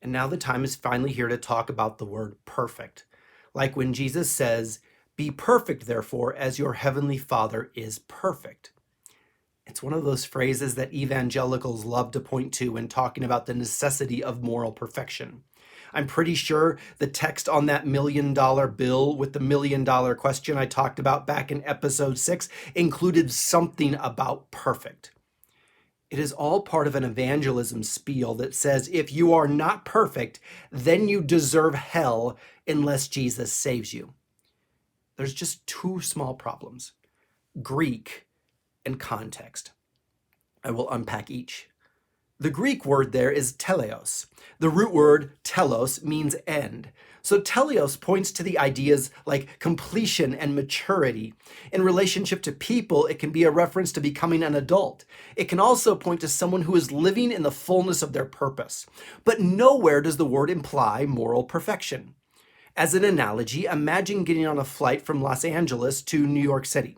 And now the time is finally here to talk about the word perfect. Like when Jesus says, "Be perfect, therefore, as your heavenly Father is perfect." It's one of those phrases that evangelicals love to point to when talking about the necessity of moral perfection. I'm pretty sure the text on that $1 million bill with the $1 million question I talked about back in episode 6 included something about perfect. It is all part of an evangelism spiel that says if you are not perfect, then you deserve hell unless Jesus saves you. There's just two small problems: Greek and context. I will unpack each. The Greek word there is teleos. The root word telos means end. So teleos points to the ideas like completion and maturity. In relationship to people, it can be a reference to becoming an adult. It can also point to someone who is living in the fullness of their purpose. But nowhere does the word imply moral perfection. As an analogy, imagine getting on a flight from Los Angeles to New York City.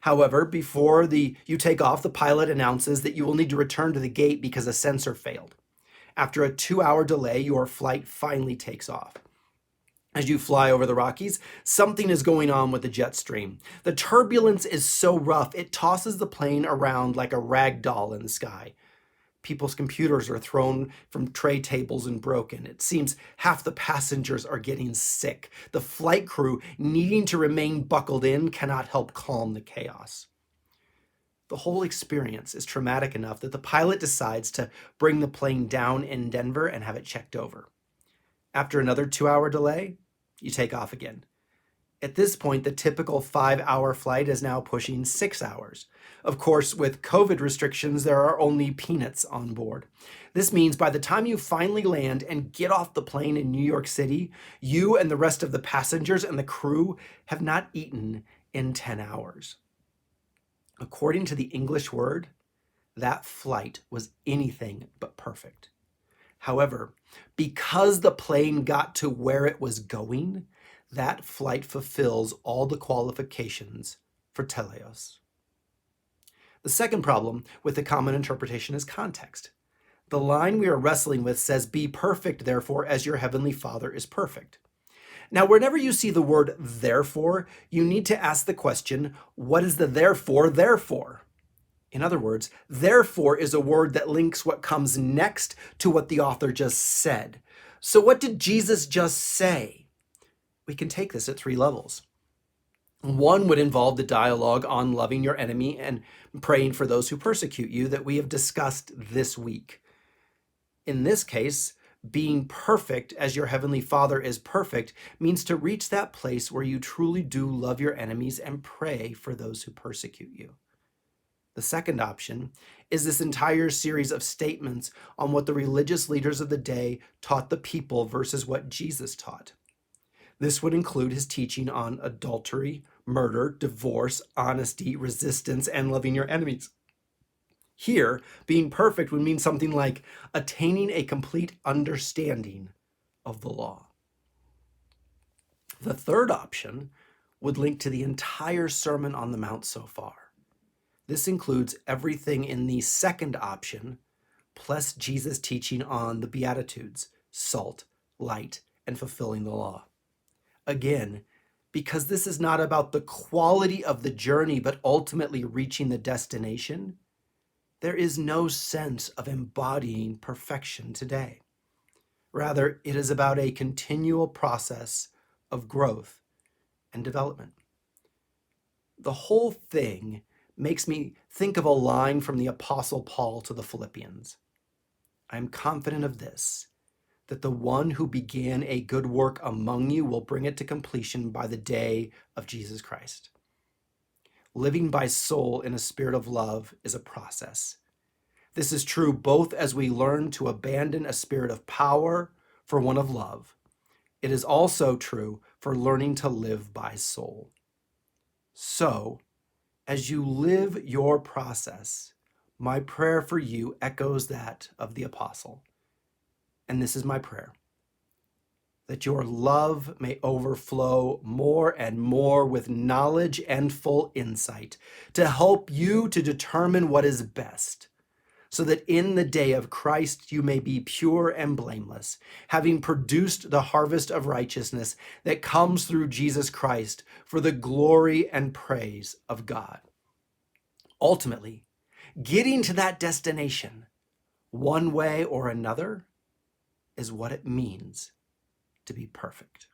However, before you take off, the pilot announces that you will need to return to the gate because a sensor failed. After a 2-hour delay, your flight finally takes off. As you fly over the Rockies, something is going on with the jet stream. The turbulence is so rough, it tosses the plane around like a rag doll in the sky. People's computers are thrown from tray tables and broken. It seems half the passengers are getting sick. The flight crew, needing to remain buckled in, cannot help calm the chaos. The whole experience is traumatic enough that the pilot decides to bring the plane down in Denver and have it checked over. After another 2-hour delay, you take off again. At this point, the typical 5-hour flight is now pushing 6 hours. Of course, with COVID restrictions, there are only peanuts on board. This means by the time you finally land and get off the plane in New York City, you and the rest of the passengers and the crew have not eaten in 10 hours. According to the English word, that flight was anything but perfect. However, because the plane got to where it was going, that flight fulfills all the qualifications for teleos. The second problem with the common interpretation is context. The line we are wrestling with says, "Be perfect, therefore, as your heavenly Father is perfect." Now, whenever you see the word therefore, you need to ask the question, what is the therefore there for? In other words, therefore is a word that links what comes next to what the author just said. So what did Jesus just say? We can take this at 3 levels. One would involve the dialogue on loving your enemy and praying for those who persecute you that we have discussed this week. In this case, being perfect as your heavenly Father is perfect means to reach that place where you truly do love your enemies and pray for those who persecute you. The second option is this entire series of statements on what the religious leaders of the day taught the people versus what Jesus taught. This would include his teaching on adultery, murder, divorce, honesty, resistance, and loving your enemies. Here, being perfect would mean something like attaining a complete understanding of the law. The third option would link to the entire Sermon on the Mount so far. This includes everything in the second option, plus Jesus' teaching on the Beatitudes, salt, light, and fulfilling the law. Again, because this is not about the quality of the journey, but ultimately reaching the destination, there is no sense of embodying perfection today. Rather, it is about a continual process of growth and development. The whole thing makes me think of a line from the Apostle Paul to the Philippians. I am confident of this, that the one who began a good work among you will bring it to completion by the day of Jesus Christ. Living by soul in a spirit of love is a process. This is true both as we learn to abandon a spirit of power for one of love. It is also true for learning to live by soul. So, as you live your process, my prayer for you echoes that of the apostle. And this is my prayer: that your love may overflow more and more with knowledge and full insight to help you to determine what is best, so that in the day of Christ you may be pure and blameless, having produced the harvest of righteousness that comes through Jesus Christ for the glory and praise of God. Ultimately, getting to that destination, one way or another, is what it means to be perfect.